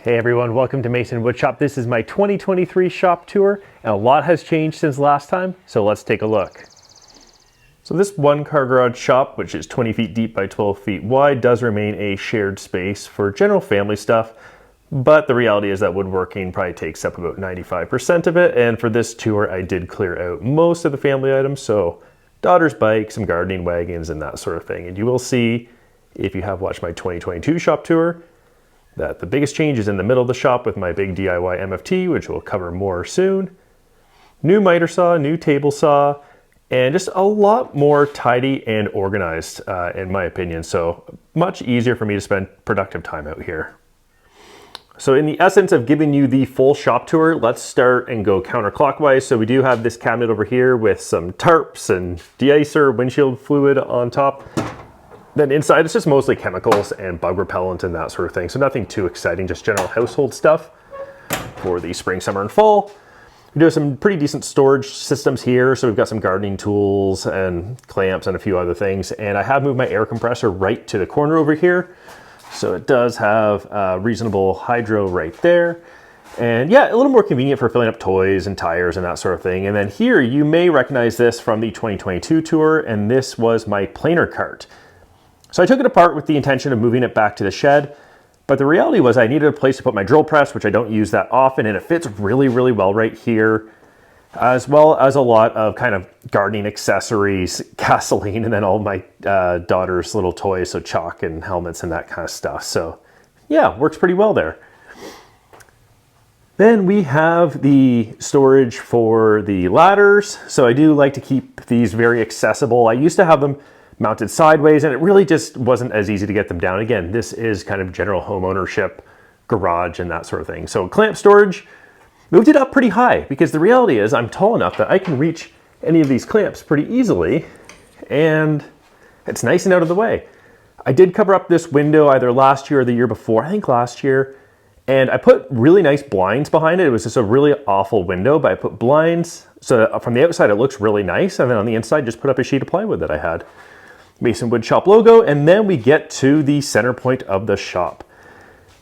Hey everyone, welcome to Mason Woodshop. This is my 2023 shop tour, and a lot has changed since last time, so let's take a look. So this one car garage shop, which is 20 feet deep by 12 feet wide, does remain a shared space for general family stuff, but the reality is that woodworking probably takes up about 95% of it, and for this tour I did clear out most of the family items, so daughter's bike, some gardening wagons, and that sort of thing. And you will see, if you have watched my 2022 shop tour, that the biggest change is in the middle of the shop with my big DIY MFT, which we'll cover more soon. New miter saw, new table saw, and just a lot more tidy and organized in my opinion. So much easier for me to spend productive time out here. So in the essence of giving you the full shop tour, let's start and go counterclockwise. So we do have this cabinet over here with some tarps and de-icer, windshield fluid on top. Then inside it's just mostly chemicals and bug repellent and that sort of thing. So nothing too exciting, just general household stuff for the spring, summer, and fall. We do have some pretty decent storage systems here. So we've got some gardening tools and clamps and a few other things. And I have moved my air compressor right to the corner over here. So it does have reasonable hydro right there. And yeah, a little more convenient for filling up toys and tires and that sort of thing. And then here you may recognize this from the 2022 tour, and this was my planer cart. So I took it apart with the intention of moving it back to the shed, but the reality was I needed a place to put my drill press, which I don't use that often, and it fits really, really well right here, as well as a lot of kind of gardening accessories, gasoline, and then all my daughter's little toys, so chalk and helmets and that kind of stuff. So yeah, works pretty well there. Then we have the storage for the ladders. So I do like to keep these very accessible. I used to have them mounted sideways, and it really just wasn't as easy to get them down. Again, this is kind of general home ownership, garage, and that sort of thing. So clamp storage, moved it up pretty high because the reality is I'm tall enough that I can reach any of these clamps pretty easily, and it's nice and out of the way. I did cover up this window either last year or the year before, I think last year, and I put really nice blinds behind it. It was just a really awful window, but I put blinds so from the outside it looks really nice, and then on the inside just put up a sheet of plywood that I had. Mason Woodshop logo, and then we get to the center point of the shop.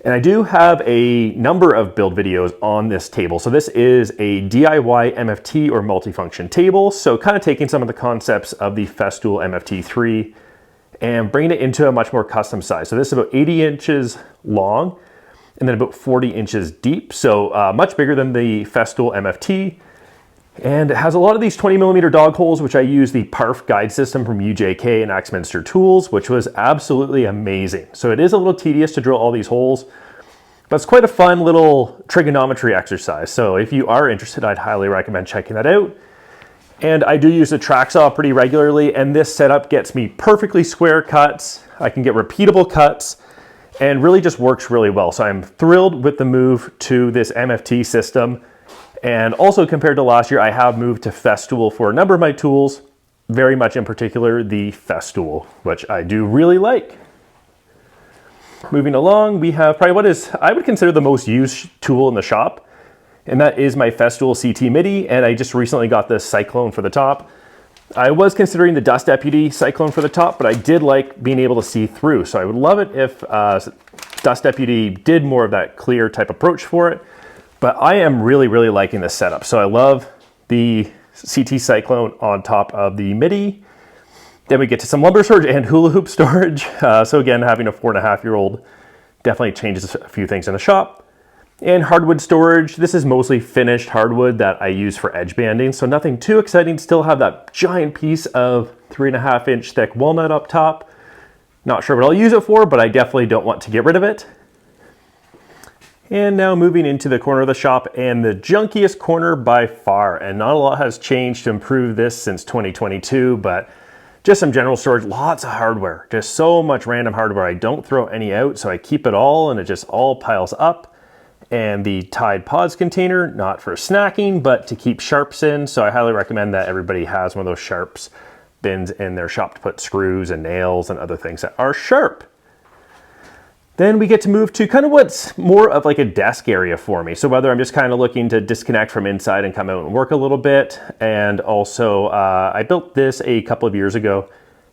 And I do have a number of build videos on this table. So this is a DIY MFT or multifunction table. So kind of taking some of the concepts of the Festool MFT3 and bringing it into a much more custom size. So this is about 80 inches long and then about 40 inches deep. So much bigger than the Festool MFT. And it has a lot of these 20mm dog holes, which I use the PARF guide system from UJK and Axminster Tools, which was absolutely amazing. So it is a little tedious to drill all these holes, but it's quite a fun little trigonometry exercise. So if you are interested, I'd highly recommend checking that out. And I do use the track saw pretty regularly, and this setup gets me perfectly square cuts. I can get repeatable cuts and really just works really well. So I'm thrilled with the move to this MFT system. And also compared to last year, I have moved to Festool for a number of my tools, very much in particular the Festool, which I do really like. Moving along, we have probably what is, I would consider the most used tool in the shop, and that is my Festool CT MIDI, and I just recently got this Cyclone for the top. I was considering the Dust Deputy Cyclone for the top, but I did like being able to see through, so I would love it if Dust Deputy did more of that clear type approach for it. But I am really, really liking this setup. So I love the CT Cyclone on top of the MIDI. Then we get to some lumber storage and hula hoop storage. So again, having a 4.5-year-old definitely changes a few things in the shop. And hardwood storage. This is mostly finished hardwood that I use for edge banding. So nothing too exciting. Still have that giant piece of 3.5-inch thick walnut up top. Not sure what I'll use it for, but I definitely don't want to get rid of it. And now moving into the corner of the shop, and the junkiest corner by far, and not a lot has changed to improve this since 2022, but just some general storage, lots of hardware, just so much random hardware. I don't throw any out, so I keep it all, and it just all piles up. And the Tide Pods container, not for snacking, but to keep sharps in, so I highly recommend that everybody has one of those sharps bins in their shop to put screws and nails and other things that are sharp. Then we get to move to kind of what's more of like a desk area for me. So whether I'm just kind of looking to disconnect from inside and come out and work a little bit. And also I built this a couple of years ago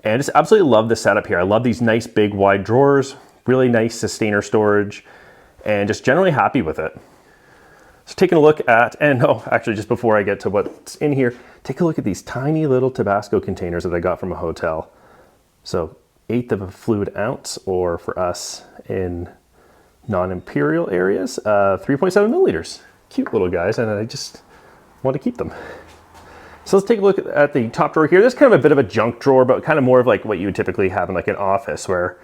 and just absolutely love the setup here. I love these nice big wide drawers, really nice Systainer storage. and just generally happy with it. So taking a look at, and oh, actually just before I get to what's in here, take a look at these tiny little Tabasco containers that I got from a hotel. So 1/8 of a fluid ounce, or for us in non-imperial areas, 3.7 milliliters. Cute little guys, and I just want to keep them. So let's take a look at the top drawer here. This is kind of a bit of a junk drawer, but kind of more of like what you would typically have in like an office, where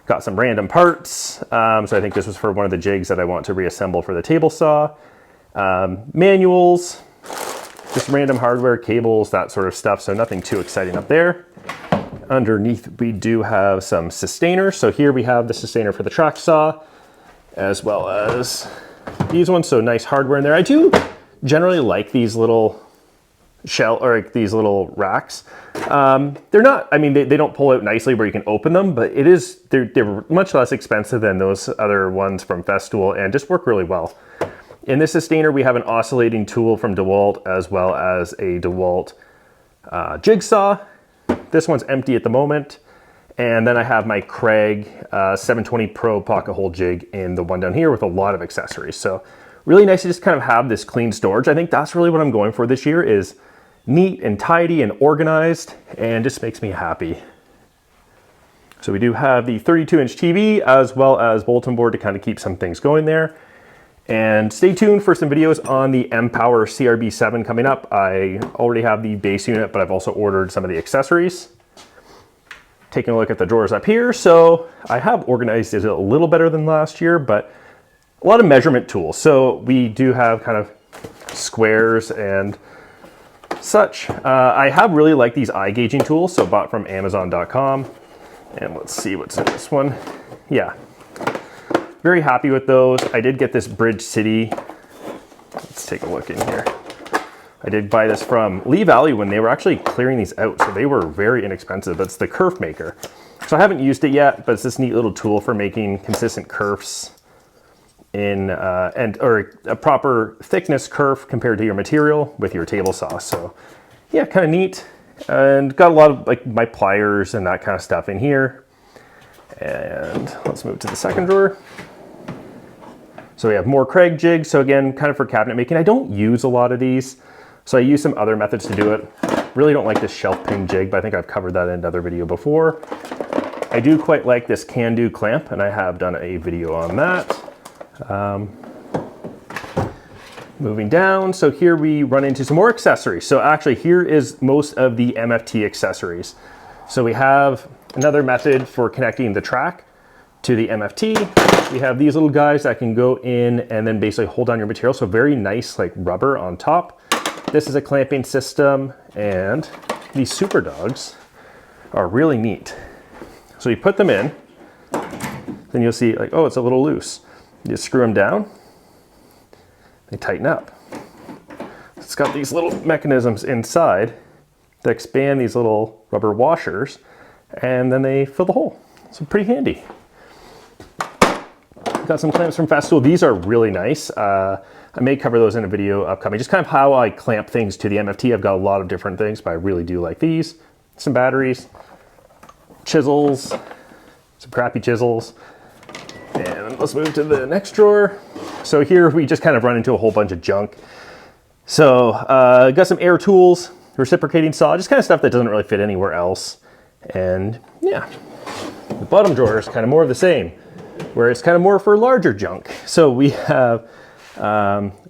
got some random parts. So I think this was for one of the jigs that I want to reassemble for the table saw. Manuals, just random hardware, cables, that sort of stuff. So nothing too exciting up there. Underneath, we do have some Systainer. So here we have the Systainer for the track saw, as well as these ones. So nice hardware in there. I do generally like these little these little racks. They're not, I mean, they don't pull out nicely where you can open them, but they're much less expensive than those other ones from Festool and just work really well. In this Systainer, we have an oscillating tool from DeWalt, as well as a DeWalt jigsaw. This one's empty at the moment. And then I have my Craig 720 Pro pocket hole jig in the one down here with a lot of accessories. So really nice to just kind of have this clean storage. I think that's really what I'm going for this year, is neat and tidy and organized, and just makes me happy. So we do have the 32-inch TV, as well as bulletin board to kind of keep some things going there. And stay tuned for some videos on the M-Power CRB7 coming up. I already have the base unit, but I've also ordered some of the accessories. Taking a look at the drawers up here. So I have organized it a little better than last year, but a lot of measurement tools. So we do have kind of squares and such. I have really liked these eye gauging tools, so bought from Amazon.com. And let's see what's in this one. Yeah, very happy with those. I did get this Bridge City. Let's take a look in here. I did buy this from Lee Valley when they were actually clearing these out, so they were very inexpensive. That's the kerf maker. So I haven't used it yet, but it's this neat little tool for making consistent kerfs or a proper thickness kerf compared to your material with your table saw. So yeah, kind of neat. And got a lot of like my pliers and that kind of stuff in here. And let's move to the second drawer. So we have more Craig jigs. So again, kind of for cabinet making. I don't use a lot of these, so I use some other methods to do it. Really don't like this shelf pin jig, but I think I've covered that in another video before. I do quite like this can-do clamp, and I have done a video on that. Moving down, so here we run into some more accessories. So actually here is most of the MFT accessories. So we have another method for connecting the track to the MFT. We have these little guys that can go in and then basically hold down your material. So very nice, like rubber on top. This is a clamping system, and these super dogs are really neat. So you put them in, then you'll see like, oh, it's a little loose. You just screw them down, they tighten up. It's got these little mechanisms inside that expand these little rubber washers, and then they fill the hole. So pretty handy. Got some clamps from Festool. These are really nice. I may cover those in a video upcoming. Just kind of how I clamp things to the MFT. I've got a lot of different things, but I really do like these. Some batteries, chisels, some crappy chisels. And let's move to the next drawer. So here we just kind of run into a whole bunch of junk. So got some air tools, reciprocating saw, just kind of stuff that doesn't really fit anywhere else. And yeah, the bottom drawer is kind of more of the same, where it's kind of more for larger junk. So we have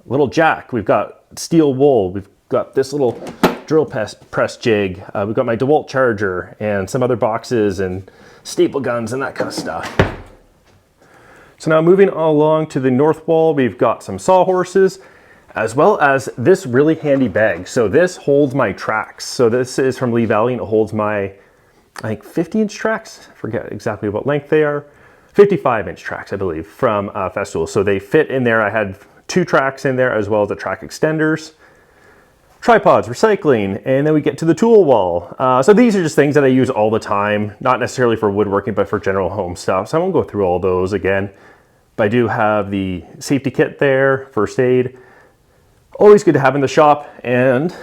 little jack, we've got steel wool, we've got this little drill press jig, we've got my DeWalt charger and some other boxes and staple guns and that kind of stuff. So now moving along to the north wall, we've got some sawhorses, as well as this really handy bag. So this holds my tracks. So this is from Lee Valley, and it holds my, I think 50-inch tracks. I forget exactly what length they are. 55-inch tracks, I believe, from Festool. So they fit in there. I had 2 tracks in there, as well as the track extenders, tripods, recycling, and then we get to the tool wall. So these are just things that I use all the time, not necessarily for woodworking, but for general home stuff. So I won't go through all those again. But I do have the safety kit there, first aid. Always good to have in the shop. And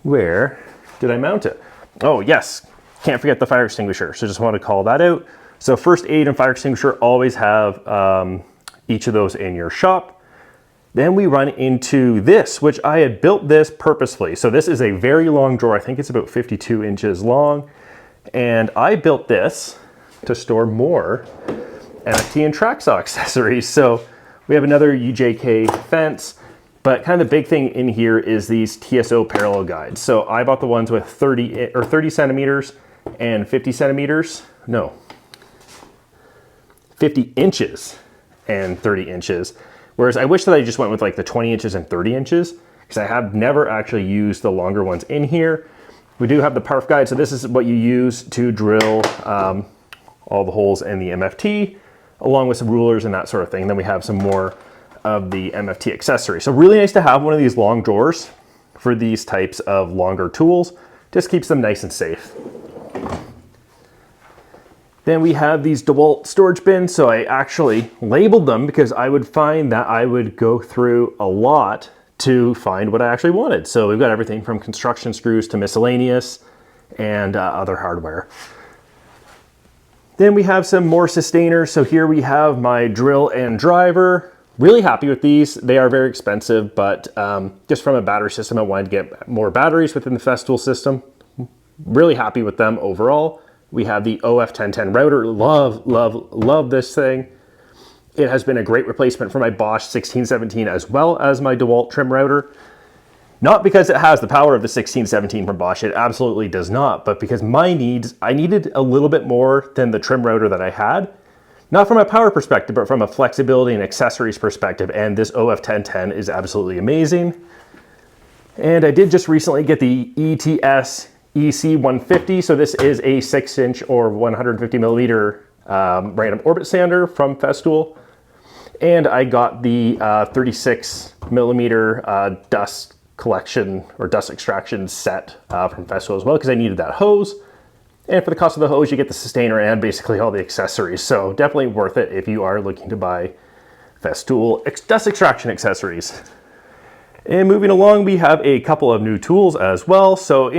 where did I mount it? Oh yes, can't forget the fire extinguisher. So just want to call that out. So first aid and fire extinguisher, always have each of those in your shop. Then we run into this, which I had built this purposefully. So this is a very long drawer. I think it's about 52 inches long. And I built this to store more NFT and track saw accessories. So we have another UJK fence, but kind of the big thing in here is these TSO parallel guides. So I bought the ones with 30 centimeters and 50 centimeters. No, 50 inches and 30 inches. Whereas I wish that I just went with like the 20 inches and 30 inches, because I have never actually used the longer ones in here. We do have the parf guide. So this is what you use to drill all the holes in the MFT, along with some rulers and that sort of thing. Then we have some more of the MFT accessories. So really nice to have one of these long drawers for these types of longer tools. Just keeps them nice and safe. Then we have these DeWalt storage bins. So I actually labeled them because I would find that I would go through a lot to find what I actually wanted. So we've got everything from construction screws to miscellaneous and other hardware. Then we have some more Systainers. So here we have my drill and driver. Really happy with these. They are very expensive, but just from a battery system, I wanted to get more batteries within the Festool system. Really happy with them overall. We have the OF1010 router. Love this thing. It has been a great replacement for my Bosch 1617 as well as my DeWalt trim router. Not because it has the power of the 1617 from Bosch, it absolutely does not, but because my needs, I needed a little bit more than the trim router that I had. Not from a power perspective, but from a flexibility and accessories perspective, and this OF1010 is absolutely amazing. And I did just recently get the ETS EC150, so this is a 6-inch or 150 millimeter random orbit sander from Festool. And I got the 36 millimeter dust collection or dust extraction set from Festool as well, because I needed that hose. And for the cost of the hose, you get the Systainer and basically all the accessories. So definitely worth it if you are looking to buy Festool dust extraction accessories. And moving along, we have a couple of new tools as well. So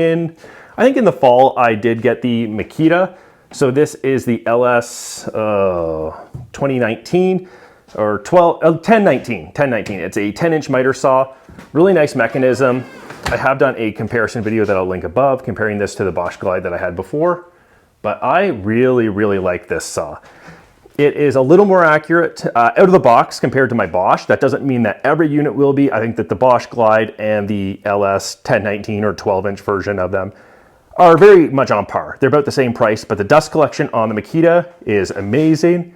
I think in the fall, I did get the Mitre. So this is the LS 2019 or 1019. It's a 10-inch miter saw. Really nice mechanism. I have done a comparison video that I'll link above, comparing this to the Bosch Glide that I had before. But I really like this saw. It is a little more accurate out of the box compared to my Bosch. That doesn't mean that every unit will be. I think that the Bosch Glide and the LS 1019 or 12-inch version of them are very much on par. They're about the same price, but the dust collection on the Mitre is amazing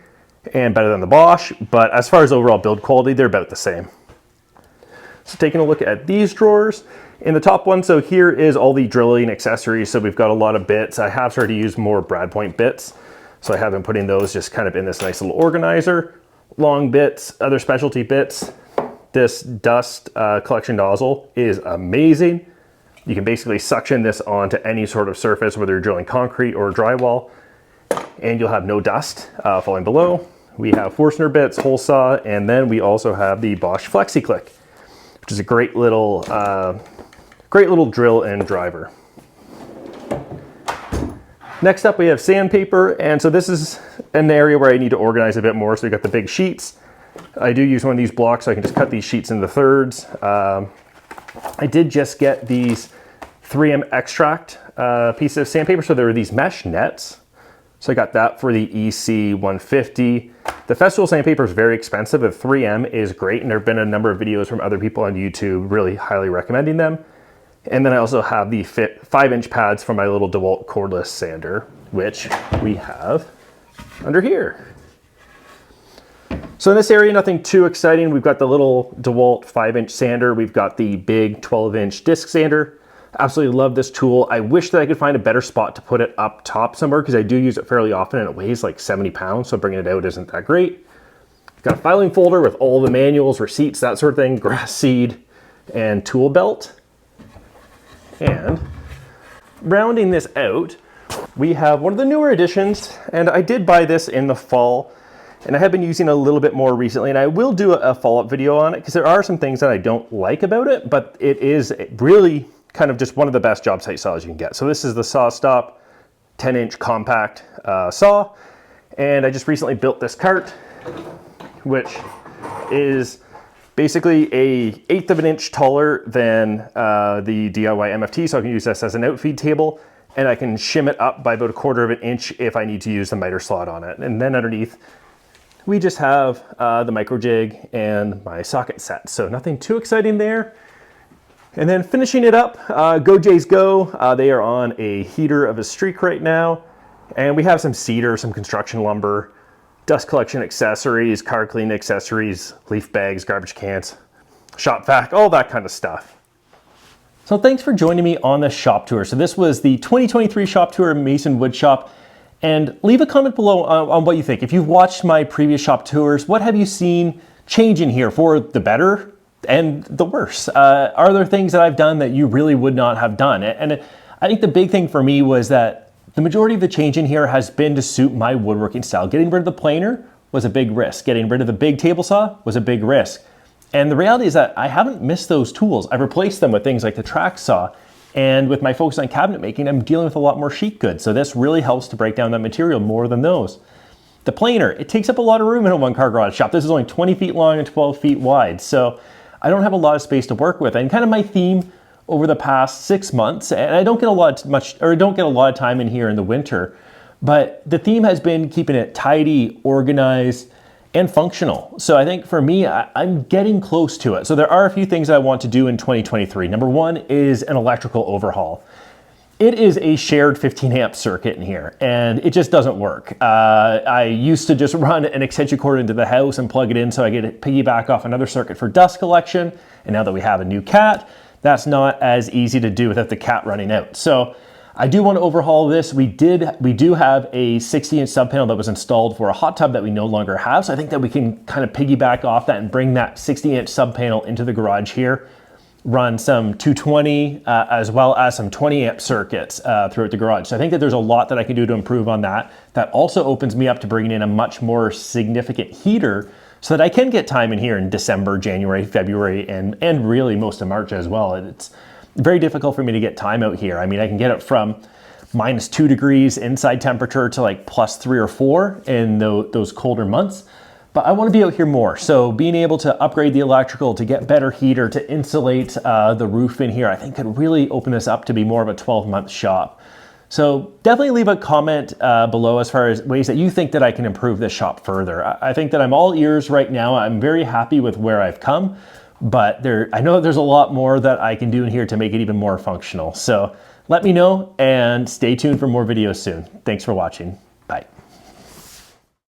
and better than the Bosch. But as far as overall build quality, they're about the same. So taking a look at these drawers, in the top one, so here is all the drilling accessories. So we've got a lot of bits. I have started to use more brad point bits. So I have been putting those just kind of in this nice little organizer. Long bits, other specialty bits. This dust collection nozzle is amazing. You can basically suction this onto any sort of surface, whether you're drilling concrete or drywall, and you'll have no dust falling below. We have Forstner bits, hole saw, and then we also have the Bosch FlexiClick, which is a great little drill and driver. Next up, we have sandpaper, and so this is an area where I need to organize a bit more. So you got the big sheets. I do use one of these blocks, so I can just cut these sheets into thirds. I did just get these 3M Extract pieces of sandpaper, so there are these mesh nets. So I got that for the EC150. The Festool sandpaper is very expensive, but 3M is great, and there have been a number of videos from other people on YouTube really highly recommending them. And then I also have the 5-inch pads for my little DeWalt cordless sander, which we have under here. So in this area, nothing too exciting. We've got the little DeWalt 5-inch sander. We've got the big 12-inch disc sander. Absolutely love this tool. I wish that I could find a better spot to put it up top somewhere, because I do use it fairly often and it weighs like 70 pounds. So bringing it out isn't that great. Got a filing folder with all the manuals, receipts, that sort of thing, grass seed, and tool belt. And rounding this out, we have one of the newer additions, and I did buy this in the fall, and I have been using it a little bit more recently, and I will do a follow-up video on it because there are some things that I don't like about it, but it is really kind of just one of the best job site saws you can get. So this is the SawStop 10-inch compact saw, And I just recently built this cart, which is basically a 1/8 of an inch taller than the DIY MFT, so I can use this as an outfeed table, and I can shim it up by about 1/4 of an inch if I need to use the miter slot on it. And then underneath, we just have the micro jig and my socket set, so nothing too exciting there. And then finishing it up, Go Jays Go. They are on a heater of a streak right now, and we have some cedar, some construction lumber, dust collection accessories, car cleaning accessories, leaf bags, garbage cans, shop vac, all that kind of stuff. So thanks for joining me on this shop tour. So this was the 2023 shop tour of Mason Woodshop. And leave a comment below on what you think. If you've watched my previous shop tours, what have you seen change in here for the better and the worse? Are there things that I've done that you really would not have done? And I think the big thing for me was that the majority of the change in here has been to suit my woodworking style. Getting rid of the planer was a big risk. Getting rid of the big table saw was a big risk. And the reality is that I haven't missed those tools. I've replaced them with things like the track saw. And with my focus on cabinet making, I'm dealing with a lot more sheet goods. So this really helps to break down that material more than those. The planer, it takes up a lot of room in a one-car garage shop. This is only 20 feet long and 12 feet wide. So I don't have a lot of space to work with. And kind of my theme over the past 6 months, and I don't get a lot of time in here in the winter, but the theme has been keeping it tidy, organized, and functional. So I think for me, I'm getting close to it. So there are a few things I want to do in 2023. Number one is an electrical overhaul. It is a shared 15 amp circuit in here, and it just doesn't work. I used to just run an extension cord into the house and plug it in so I get piggyback off another circuit for dust collection. And now that we have a new cat, that's not as easy to do without the cat running out. So I do want to overhaul this. We do have a 60-inch sub panel that was installed for a hot tub that we no longer have. So I think that we can kind of piggyback off that and bring that 60-inch sub panel into the garage here, run some 220 as well as some 20 amp circuits throughout the garage. So I think that there's a lot that I can do to improve on that. That also opens me up to bringing in a much more significant heater so that I can get time in here in December, January, February, and really most of March as well. It's very difficult for me to get time out here. I mean, I can get it from -2 degrees inside temperature to like +3 or 4 in those colder months, but I want to be out here more. So being able to upgrade the electrical, to get better heater, to insulate the roof in here, I think could really open this up to be more of a 12-month shop. So definitely leave a comment below as far as ways that you think that I can improve this shop further. I think that I'm all ears right now. I'm very happy with where I've come, but I know that there's a lot more that I can do in here to make it even more functional. So let me know and stay tuned for more videos soon. Thanks for watching.